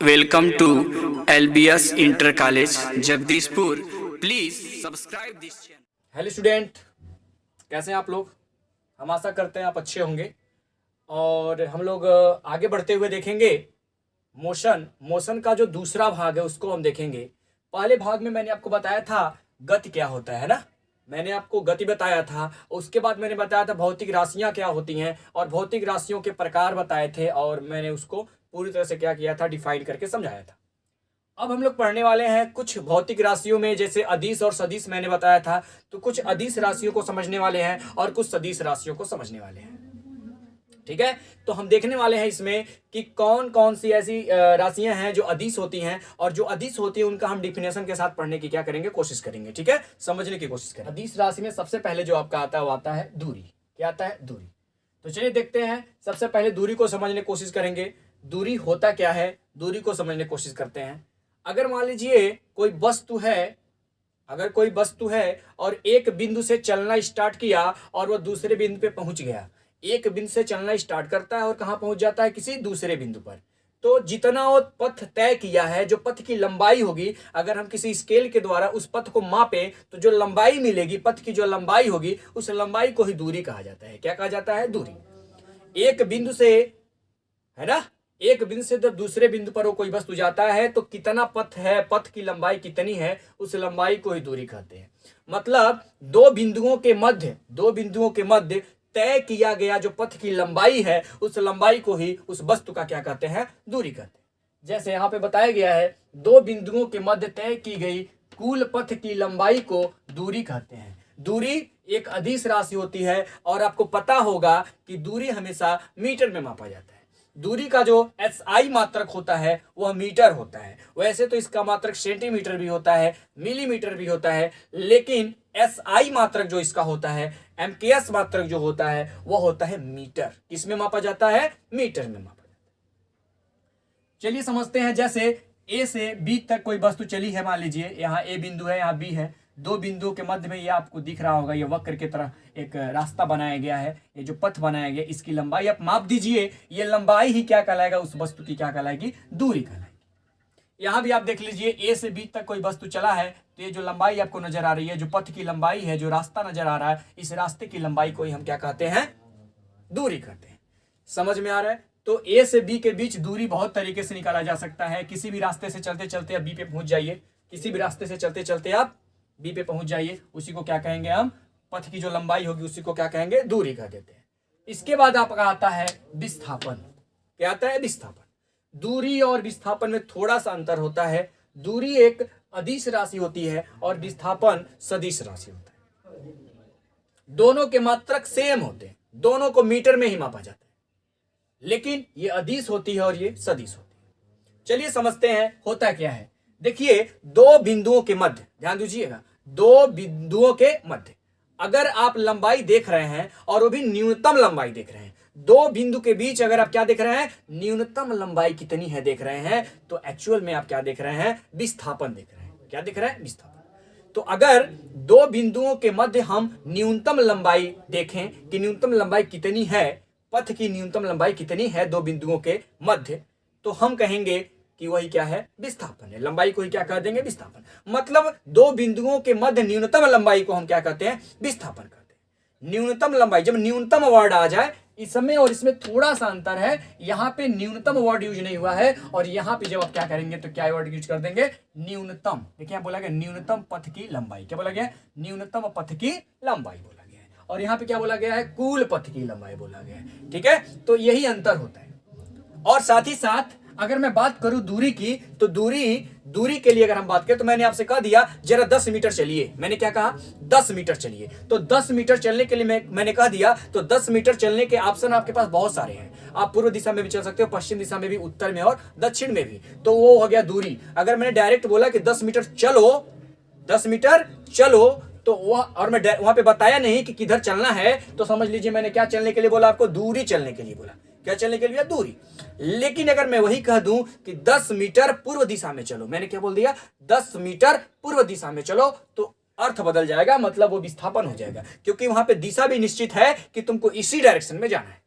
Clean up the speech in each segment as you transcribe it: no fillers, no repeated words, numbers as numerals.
Welcome to LBS Inter College, Jagdishpur. Please subscribe this channel. Hello student, कैसे हैं आप लोग। हम आशा करते हैं आप अच्छे होंगे और हम लोग आगे बढ़ते हुए देखेंगे मोशन का जो दूसरा भाग है उसको हम देखेंगे। पहले भाग में मैंने आपको बताया था गति क्या होता है ना, मैंने आपको गति बताया था। उसके बाद मैंने बताया था भौतिक राशियां क्या होती हैं और भौतिक राशियों के प्रकार बताए थे और मैंने उसको पूरी तरह से क्या किया था, डिफाइन करके समझाया था। अब हम लोग पढ़ने वाले हैं कुछ भौतिक राशियों में, जैसे अदिश और सदिश मैंने बताया था, तो कुछ अदिश राशियों को समझने वाले हैं और कुछ सदिश राशियों को समझने वाले हैं। ठीक है, तो हम देखने वाले हैं इसमें कि कौन कौन सी ऐसी राशियां हैं जो अदिश होती हैं और जो अदिश होती है उनका हम डिफिनेशन के साथ पढ़ने की क्या करेंगे, कोशिश करेंगे। ठीक है, समझने की कोशिश करें। अदिश राशि में सबसे पहले जो आपका आता है वो आता है दूरी। क्या आता है? दूरी। तो चलिए देखते हैं, सबसे पहले दूरी को समझने की कोशिश करेंगे। दूरी होता क्या है, दूरी को समझने की कोशिश करते हैं। अगर मान लीजिए कोई वस्तु है, अगर कोई वस्तु है और एक बिंदु से चलना स्टार्ट किया और वह दूसरे बिंदु पे पहुंच गया, एक बिंदु से चलना स्टार्ट करता है और कहां पहुंच जाता है, किसी दूसरे बिंदु पर, तो जितना वो पथ तय किया है, जो पथ की लंबाई होगी, अगर हम किसी स्केल के द्वारा उस पथ को मापे तो जो लंबाई मिलेगी, पथ की जो लंबाई होगी, उस लंबाई को ही दूरी कहा जाता है। क्या कहा जाता है? दूरी। एक बिंदु से, है ना, एक बिंदु से जब दूसरे बिंदु पर वो कोई वस्तु जाता है तो कितना पथ है, पथ की लंबाई कितनी है, उस लंबाई को ही दूरी कहते हैं। मतलब दो बिंदुओं के मध्य तय किया गया जो पथ की लंबाई है, उस लंबाई को ही उस वस्तु का क्या कहते हैं, दूरी कहते हैं। जैसे यहाँ पे बताया गया है, दो बिंदुओं के मध्य तय की गई कुल पथ की लंबाई को दूरी कहते हैं। दूरी एक अदिश राशि होती है और आपको पता होगा कि दूरी हमेशा मीटर में मापा जाता है। दूरी का जो SI मात्रक होता है वह मीटर होता है। वैसे तो इसका मात्रक सेंटीमीटर भी होता है, मिलीमीटर भी होता है, लेकिन SI मात्रक जो इसका होता है, MKS मात्रक जो होता है, वह होता है मीटर। किसमें मापा जाता है? मीटर में मापा जाता है। चलिए समझते हैं। जैसे A से B तक कोई वस्तु चली है, मान लीजिए यहाँ A बिंदु है, यहाँ B है, दो बिंदुओं के मध्य में ये आपको दिख रहा होगा, ये वक्र की तरह एक रास्ता बनाया गया है, ये जो पथ बनाया गया, इसकी लंबाई आप माप दीजिए। ये लंबाई ही क्या कहलाएगा, उस वस्तु की क्या कहलाएगी, दूरी कहलाएगी। यहाँ भी आप देख लीजिए, A से B तक कोई वस्तु चला है तो ये जो लंबाई आपको नजर आ रही है, जो पथ की लंबाई है, जो रास्ता नजर आ रहा है, इस रास्ते की लंबाई को ही हम क्या कहते हैं, दूरी कहते हैं। समझ में आ रहा है? तो A से B के बीच दूरी बहुत तरीके से निकाला जा सकता है। किसी भी रास्ते से चलते चलते आप B पे पहुंच जाइए, किसी भी रास्ते से चलते चलते आप B पे पहुंच जाइए, उसी को क्या कहेंगे हम, पथ की जो लंबाई होगी उसी को क्या कहेंगे, दूरी कह देते हैं। इसके बाद आपका आता है विस्थापन। क्या आता है? विस्थापन। दूरी और विस्थापन में थोड़ा सा अंतर होता है। दूरी एक अदिश राशि होती है और विस्थापन सदिश राशि होता है। दोनों के मात्रक सेम होते हैं, दोनों को मीटर में ही मापा जाता है, लेकिन ये अदिश होती है और ये सदिश होती है। चलिए समझते हैं होता क्या है। देखिए, दो बिंदुओं के मध्य, ध्यान दीजिएगा, दो बिंदुओं के मध्य अगर आप लंबाई देख रहे हैं और वो भी न्यूनतम लंबाई देख रहे हैं, दो बिंदु के बीच अगर आप क्या देख रहे हैं, न्यूनतम लंबाई कितनी है देख रहे हैं, तो एक्चुअल में आप क्या देख रहे हैं, विस्थापन देख रहे हैं। क्या दिख रहा है? विस्थापन। तो अगर दो बिंदुओं के मध्य हम न्यूनतम लंबाई देखें कि न्यूनतम लंबाई कितनी है, पथ की न्यूनतम लंबाई कितनी है दो बिंदुओं के मध्य, तो हम कहेंगे कि वही क्या है, विस्थापन है। लंबाई को ही क्या कह देंगे, विस्थापन। मतलब दो बिंदुओं के मध्य न्यूनतम लंबाई को हम क्या कहते हैं, विस्थापन कहते हैं। न्यूनतम लंबाई, जब न्यूनतम वर्ड आ जाए, इसमें और इसमें थोड़ा सा अंतर है। यहाँ पे न्यूनतम वर्ड यूज नहीं हुआ है और यहाँ पे जब आप क्या करेंगे तो क्या वर्ड यूज कर देंगे, न्यूनतम। देखिए यहाँ बोला गया न्यूनतम पथ की लंबाई। क्या बोला गया? न्यूनतम पथ की लंबाई बोला गया है। और यहाँ पे क्या बोला गया है, कुल पथ की लंबाई बोला गया है। ठीक है, तो यही अंतर होता है। और साथ ही साथ अगर मैं बात करूं दूरी की, तो दूरी के लिए अगर हम बात करें तो मैंने आपसे कह दिया जरा 10 मीटर चलिए। मैंने क्या कहा, 10 मीटर चलिए। तो 10 मीटर चलने के लिए मैंने कह दिया, तो 10 मीटर चलने के ऑप्शन आपके पास बहुत सारे हैं। आप पूर्व दिशा में भी चल सकते हो, पश्चिम दिशा में भी, उत्तर में और दक्षिण में भी। तो वो हो गया दूरी। अगर मैंने डायरेक्ट बोला कि 10 मीटर चलो, 10 मीटर चलो, तो वह, और मैं वहां पे बताया नहीं कि किधर चलना है, तो समझ लीजिए मैंने क्या चलने के लिए बोला आपको, दूरी चलने के लिए बोला। क्या चलने के लिए? दूरी। लेकिन अगर मैं वही कह दूं कि 10 मीटर पूर्व दिशा में चलो, मैंने क्या बोल दिया, 10 मीटर पूर्व दिशा में चलो, तो अर्थ बदल जाएगा, मतलब वो विस्थापन हो जाएगा, क्योंकि वहां पे दिशा भी निश्चित है कि तुमको इसी डायरेक्शन में जाना है।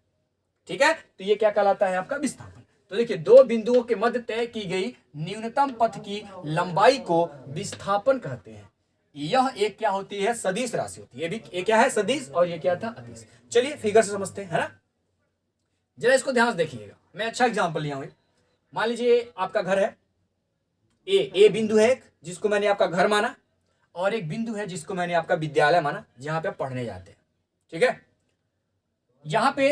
ठीक है, तो ये क्या कहलाता है आपका, विस्थापन। तो देखिए, दो बिंदुओं के मध्य तय की गई न्यूनतम पथ की लंबाई को विस्थापन कहते हैं। यह एक क्या होती है? सदिश राशि होती है। ये भी एक क्या है? सदिश, और ये क्या था? अदिश। चलिए फिगर से समझते हैं, है ना। जरा इसको ध्यान से देखिएगा, मैं अच्छा एग्जांपल लिया हूं। मान लीजिए आपका घर है, ए बिंदु है एक, जिसको मैंने आपका घर माना, और एक बिंदु है जिसको मैंने आपका विद्यालय माना, जहां पे आप पढ़ने जाते हैं। ठीक है, यहां पे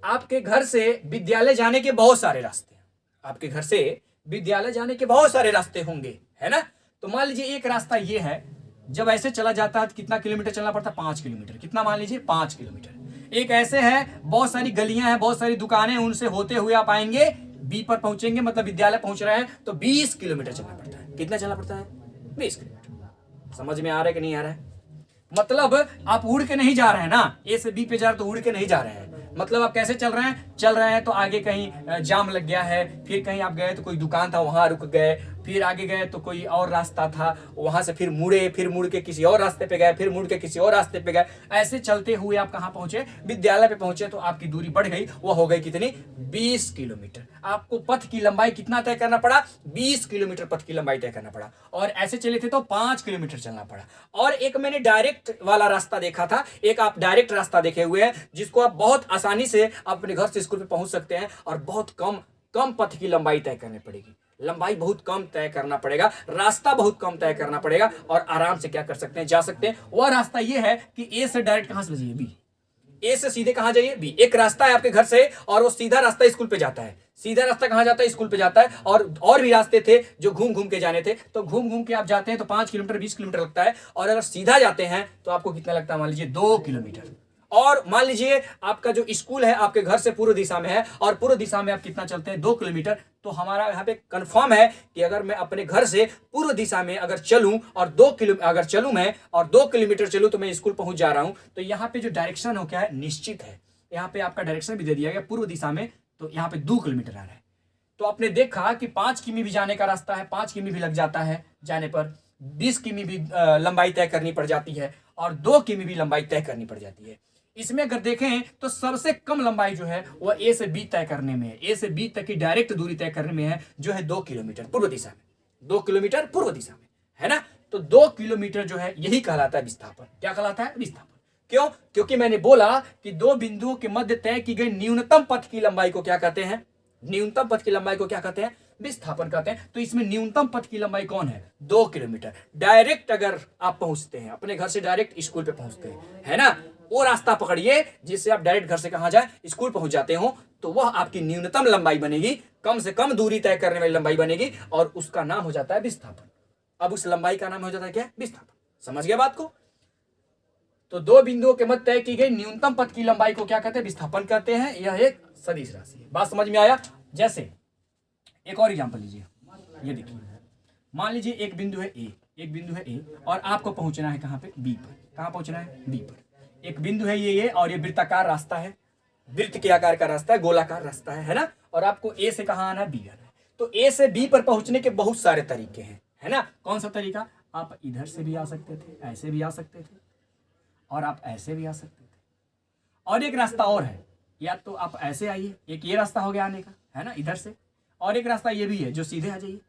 आपके घर से विद्यालय जाने के बहुत सारे रास्ते हैं। आपके घर से विद्यालय जाने के बहुत सारे रास्ते होंगे, है ना। तो मान लीजिए एक रास्ता ये है, जब ऐसे चला जाता है तो कितना किलोमीटर चलना पड़ता है? 5 किलोमीटर। कितना? मान लीजिए 5 किलोमीटर। एक ऐसे है, बहुत सारी गलियां हैं, बहुत सारी दुकानें, उनसे होते हुए आप आएंगे, बी पर पहुंचेंगे, मतलब विद्यालय पहुंच रहे हैं, तो 20 किलोमीटर चलना पड़ता है। कितना चलना पड़ता है? 20 किलोमीटर। समझ में आ रहा है कि नहीं आ रहा है? मतलब आप उड़ के नहीं जा रहे हैं ना, ए से बी पे जा रहे, तो उड़ के नहीं जा रहे हैं। मतलब आप कैसे चल रहे हैं? चल रहे हैं तो आगे कहीं जाम लग गया है, फिर कहीं आप गए तो कोई दुकान था, वहां रुक गए, फिर आगे गए तो कोई और रास्ता था, वहां से फिर मुड़े, फिर मुड़ के किसी और रास्ते पे गए, फिर मुड़ के किसी और रास्ते पे गए। ऐसे चलते हुए आप कहां पहुंचे? विद्यालय पे पहुंचे। तो आपकी दूरी बढ़ गई, वो हो गई कितनी? 20 किलोमीटर। आपको पथ की लंबाई कितना तय करना पड़ा? 20 किलोमीटर पथ की लंबाई तय करना पड़ा। और ऐसे चले थे तो 5 किलोमीटर चलना पड़ा। और एक मैंने डायरेक्ट वाला रास्ता देखा था, एक आप डायरेक्ट रास्ता देखे हुए हैं, जिसको आप बहुत आसानी से अपने घर से स्कूल पे पहुंच सकते हैं, और बहुत कम पथ की लंबाई तय करनी पड़ेगी। लंबाई बहुत कम तय करना पड़ेगा, रास्ता बहुत कम तय करना पड़ेगा, और आराम से क्या कर सकते हैं? जा सकते हैं। वह रास्ता यह है कि ए से डायरेक्ट कहां से जाइए? बी। ए से सीधे कहां जाइए? बी। एक रास्ता है आपके घर से, और वो सीधा रास्ता स्कूल पे जाता है। सीधा रास्ता कहां जाता है? स्कूल पे जाता है। और भी रास्ते थे जो घूम घूम के जाने थे, तो घूम घूम के आप जाते हैं तो 5 किलोमीटर 20 किलोमीटर लगता है। और अगर सीधा जाते हैं तो आपको कितना लगता है? मान लीजिए 2 किलोमीटर। और मान लीजिए आपका जो स्कूल है आपके घर से पूर्व दिशा में है, और पूर्व दिशा में आप कितना चलते हैं? 2 किलोमीटर। तो हमारा यहाँ पे कंफर्म है कि अगर मैं अपने घर से पूर्व दिशा में अगर चलूं और 2 किलोमीटर चलूं तो मैं स्कूल पहुंच जा रहा हूं। तो यहाँ पे जो डायरेक्शन हो क्या है? निश्चित है। यहाँ पे आपका डायरेक्शन भी दे दिया गया पूर्व दिशा में, तो यहाँ पे 2 किलोमीटर आ रहा है। तो आपने देखा कि 5 किमी भी जाने का रास्ता है, 5 किमी भी लग जाता है जाने पर, 20 किमी भी लंबाई तय करनी पड़ जाती है, और 2 किमी भी लंबाई तय करनी पड़ जाती है। इसमें अगर देखें तो सबसे कम लंबाई जो है वह ए से बी तय करने में है, ए से बी तक की डायरेक्ट दूरी तय करने में है, जो है 2 किलोमीटर पूर्व दिशा में। 2 किलोमीटर पूर्व दिशा में, है ना। तो 2 किलोमीटर जो है यही कहलाता है विस्थापन। क्या कहलाता है? विस्थापन। क्यों? क्योंकि मैंने बोला कि दो बिंदुओं के मध्य तय की गई न्यूनतम पथ की लंबाई को क्या कहते हैं? न्यूनतम पथ की लंबाई को क्या कहते हैं? विस्थापन कहते हैं। तो इसमें न्यूनतम पथ की लंबाई कौन है? 2 किलोमीटर। डायरेक्ट अगर आप पहुंचते हैं, अपने घर से डायरेक्ट स्कूल पे पहुंचते हैं, है ना, वो रास्ता पकड़िए जिससे आप डायरेक्ट घर से कहां जाए? स्कूल पहुंच जाते हो, तो वह आपकी न्यूनतम लंबाई बनेगी, कम से कम दूरी तय करने वाली लंबाई बनेगी, और उसका नाम हो जाता है विस्थापन। अब उस लंबाई का नाम हो जाता है क्या? विस्थापन। समझ गया बात को? तो दो बिंदुओं के मध्य तय की गई न्यूनतम पथ की लंबाई को क्या कहते हैं? विस्थापन कहते हैं। यह एक सदिश राशि है। बात समझ में आया? जैसे एक और एग्जांपल लीजिए, ये देखिए, मान लीजिए एक बिंदु है ए, एक बिंदु है ए, और आपको पहुंचना है कहां पे? बी पर। कहां पहुंचना है? बी पर। एक बिंदु है ये, और ये वृत्ताकार रास्ता है, वृत्त के आकार का रास्ता है, गोलाकार रास्ता है ना। और आपको ए से कहां आना है? बी आना है। तो ए से बी पर पहुंचने के बहुत सारे तरीके हैं, है ना। कौन सा तरीका? आप इधर से भी आ सकते थे, ऐसे भी आ सकते थे, और आप ऐसे भी आ सकते थे। और एक रास्ता और है, या तो आप ऐसे आइए, एक ये रास्ता हो गया आने का, है ना, इधर से, और एक रास्ता ये भी है जो सीधे आ जाइए।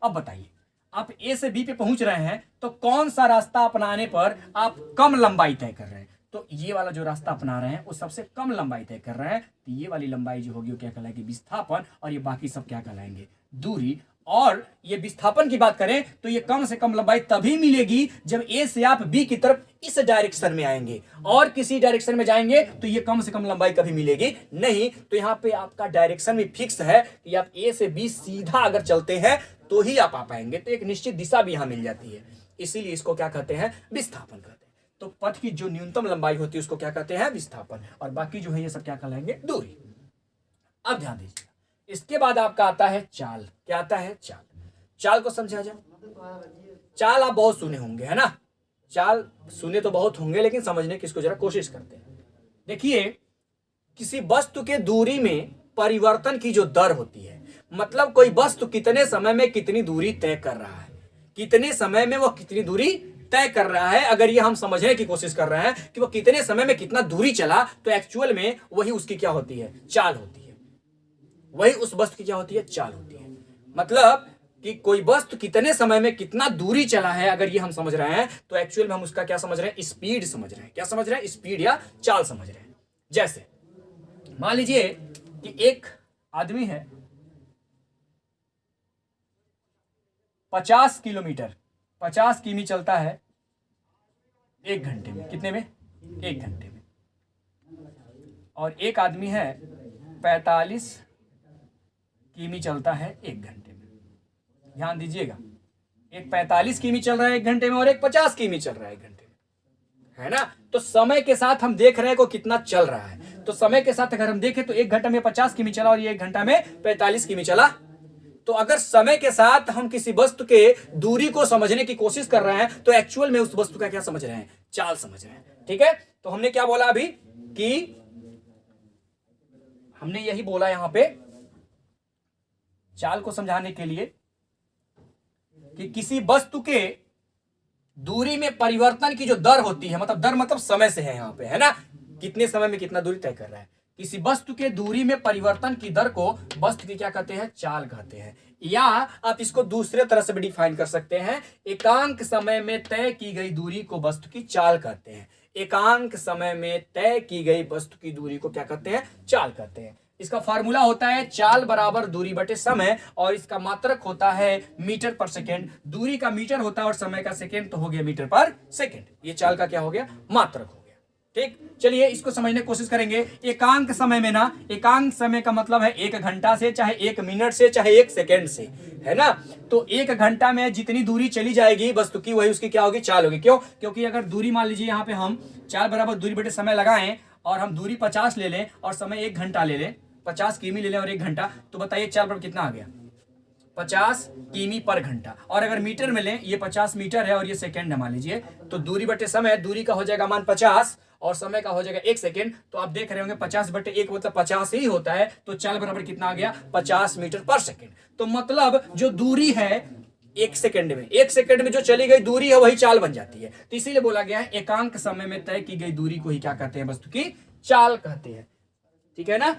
अब बताइए, आप ए से बी पे पहुंच रहे हैं, तो कौन सा रास्ता अपनाने पर आप कम लंबाई तय कर रहे हैं? तो ये वाला जो रास्ता अपना रहे हैं वो सबसे कम लंबाई तय कर रहे हैं। तो ये वाली लंबाई जो होगी वो क्या कहलाएगी? विस्थापन। और ये बाकी सब क्या कहलाएंगे? दूरी। और ये विस्थापन की बात करें तो ये कम से कम लंबाई तभी मिलेगी जब ए से आप बी की तरफ इस डायरेक्शन में आएंगे, और किसी डायरेक्शन में जाएंगे तो ये कम से कम लंबाई कभी मिलेगी नहीं। तो यहाँ पे आपका डायरेक्शन भी फिक्स है कि आप ए से बी सीधा अगर चलते हैं तो ही आप आ पाएंगे। तो एक निश्चित दिशा भी यहाँ मिल जाती है, इसीलिए इसको क्या कहते हैं? विस्थापन कहते हैं। तो पथ की जो न्यूनतम लंबाई होती है उसको क्या कहते हैं? विस्थापन। और बाकी जो है ये सब क्या कहलाएंगे? दूरी। अब ध्यान दीजिए, इसके बाद आपका आता है चाल। क्या आता है? चाल। चाल को समझा जाए। चाल आप बहुत सुने होंगे, है ना। चाल सुने तो बहुत होंगे, लेकिन समझने की इसको जरा कोशिश करते हैं। देखिए, किसी वस्तु के दूरी में परिवर्तन की जो दर होती है, मतलब कोई वस्तु कितने समय में कितनी दूरी तय कर रहा है, कितने समय में वो कितनी दूरी तय कर रहा है, अगर ये हम समझने की कोशिश कर रहे हैं कि वो कितने समय में कितना दूरी चला, तो एक्चुअल में वही उसकी क्या होती है? चाल होती है। वही उस वस्तु की क्या होती है, चाल होती है। मतलब कि कोई वस्तु कितने समय में कितना दूरी चला है, अगर ये हम समझ रहे हैं तो एक्चुअल में हम उसका क्या समझ रहे हैं, स्पीड समझ रहे हैं। क्या समझ रहे हैं, स्पीड या चाल समझ रहे हैं। जैसे मान लीजिए कि एक आदमी है 50 किलोमीटर 50 किमी चलता है 1 घंटे में। कितने में, 1 घंटे में। और एक आदमी है 45 किमी चलता है 1 घंटे में। ध्यान दीजिएगा, एक 45 किमी चल रहा है 1 घंटे में और एक 50 किमी चल रहा है 1 घंटे में, है ना। तो समय के साथ हम देख रहे हैं को कितना चल रहा है। तो समय के साथ अगर हम देखें तो 1 घंटा में 50 किमी चला और ये 1 घंटा में 45 किमी चला। तो अगर समय के साथ हम किसी वस्तु के दूरी को समझने की कोशिश कर रहे हैं तो एक्चुअल में उस वस्तु का क्या समझ रहे हैं, चाल समझ रहे हैं। ठीक है, तो हमने क्या बोला अभी कि हमने यही बोला यहां पे चाल को समझाने के लिए कि किसी वस्तु के दूरी में परिवर्तन की जो दर होती है, मतलब दर मतलब समय से है यहां पे, है ना, कितने समय में कितना दूरी तय कर रहा है। किसी वस्तु के दूरी में परिवर्तन की दर को वस्तु की क्या कहते हैं, चाल कहते हैं। या आप इसको दूसरे तरह से भी डिफाइन कर सकते हैं, एकांक समय में तय की गई दूरी को वस्तु की चाल कहते हैं। एकांक समय में तय की गई वस्तु की दूरी को क्या कहते हैं, चाल कहते हैं। इसका फार्मूला होता है चाल बराबर दूरी बटे समय, और इसका मात्रक होता है मीटर पर सेकेंड। दूरी का मीटर होता है और समय का सेकेंड, तो हो गया मीटर पर सेकेंड। ये चाल का क्या हो गया, मात्रक हो गया। ठीक, चलिए इसको समझने की कोशिश करेंगे। एकांक समय में ना, एकांक समय का मतलब है 1 घंटा से, चाहे 1 मिनट से, चाहे 1 सेकेंड से, है ना। तो 1 घंटा में जितनी दूरी चली जाएगी वस्तु की, वही उसकी क्या होगी, चाल होगी। क्यों, क्योंकि अगर दूरी मान लीजिए यहाँ पे हम चाल बराबर दूरी बटे समय लगाएं और हम दूरी 50 ले लें और समय 1 घंटा ले लें, 50 किमी ले लें और 1 घंटा, तो बताइए चाल बराबर कितना आ गया, 50 किमी पर घंटा। और अगर मीटर में लें, ये 50 मीटर है और ये सेकंड है मान लीजिए, तो दूरी बटे समय, दूरी का हो जाएगा मान 50 और समय का हो जाएगा 1 सेकेंड। तो आप देख रहे होंगे 50 बटे 1 मतलब 50 ही होता है। तो चाल बराबर कितना आ गया, 50 मीटर पर सेकेंड। तो मतलब जो दूरी है 1 सेकेंड में, 1 सेकेंड में जो चली गई दूरी है वही चाल बन जाती है। तो इसीलिए बोला गया है एकांक समय में तय की गई दूरी को ही क्या कहते हैं, वस्तु की चाल कहते हैं। ठीक है ना।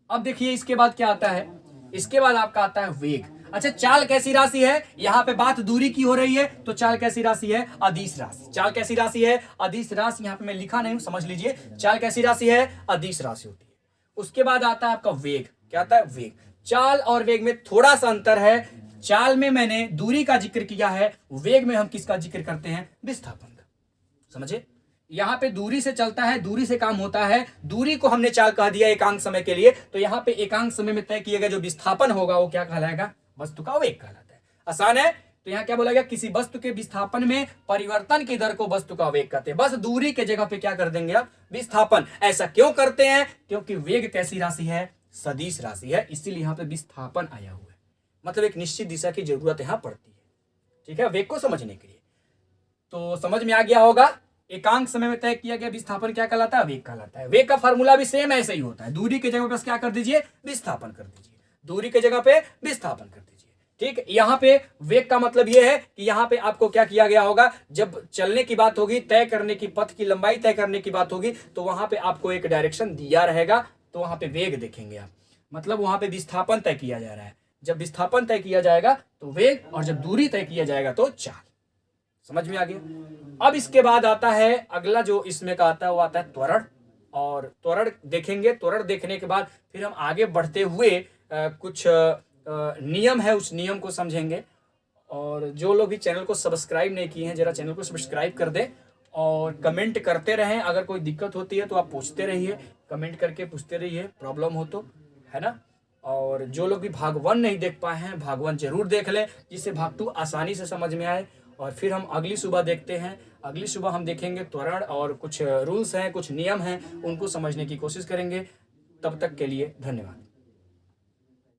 अब देखिए इसके बाद क्या आता है, इसके बाद आपका आता है वेग। अच्छा, चाल कैसी राशि है, यहां पे बात दूरी की हो रही है, तो चाल कैसी राशि है, अदिश राशि। चाल कैसी राशि है, अदिश राशि। यहां पे मैं लिखा नहीं हूं, समझ लीजिए। चाल कैसी राशि है, अदिश राशि होती है। उसके बाद आता है आपका वेग। क्या आता है, वेग। चाल और वेग में थोड़ा सा अंतर है। चाल में मैंने दूरी का जिक्र किया है, वेग में हम किसका जिक्र करते हैं, विस्थापन का। समझे, यहां पे दूरी से चलता है, दूरी से काम होता है, दूरी को हमने चाल कह दिया एकांक समय के लिए। तो यहां पे एकांक समय में तय किया गया जो विस्थापन होगा वो क्या कहलाएगा, वस्तु का वेग कहलाता है। आसान है। तो यहां क्या बोला गया, किसी वस्तु के विस्थापन में परिवर्तन की दर को वस्तु का वेग कहते हैं। बस दूरी के जगह पे क्या कर देंगे आप, विस्थापन। ऐसा क्यों करते हैं, क्योंकि वेग कैसी राशि है, सदिश राशि है, इसीलिए यहां पे विस्थापन आया हुआ है। मतलब एक निश्चित दिशा की जरूरत यहां पड़ती है। ठीक है, वेग को समझने के लिए। तो समझ में आ गया होगा, एकांक समय में तय किया गया विस्थापन क्या कहलाता है, वेग कहलाता है। वेग का फार्मूला भी सेम ऐसे ही होता है, दूरी के जगह पे क्या कर दीजिए, विस्थापन कर दीजिए। दूरी के जगह पे विस्थापन कर दीजिए। ठीक, यहां पे वेग का मतलब यह है कि यहां पे आपको क्या किया गया होगा, जब चलने की बात होगी, तय करने की, पथ की लंबाई तय करने की बात होगी, तो वहां पे आपको एक डायरेक्शन दिया रहेगा, तो वहां पे वेग देखेंगे आप। मतलब वहां पे विस्थापन तय किया जा रहा है। जब विस्थापन तय किया जाएगा तो वेग, और जब दूरी तय किया जाएगा तो चाल। समझ में आ गया। अब इसके बाद आता है अगला जो इसमें का आता है, वो आता है त्वरण। और त्वरण देखेंगे। त्वरण देखने के बाद फिर हम आगे बढ़ते हुए कुछ नियम है, उस नियम को समझेंगे। और जो लोग भी चैनल को सब्सक्राइब नहीं किए हैं, जरा चैनल को सब्सक्राइब कर दें और कमेंट करते रहें। अगर कोई दिक्कत होती है तो आप पूछते रहिए, कमेंट करके पूछते रहिए, प्रॉब्लम हो तो, है ना। और जो लोग भी भाग 1 नहीं देख पाए हैं, भाग 1 जरूर देख लें, जिससे भाग 2 आसानी से समझ में आए। और फिर हम अगली सुबह देखते हैं। अगली सुबह हम देखेंगे त्वरण, और कुछ रूल्स हैं, कुछ नियम हैं, उनको समझने की कोशिश करेंगे। तब तक के लिए धन्यवाद।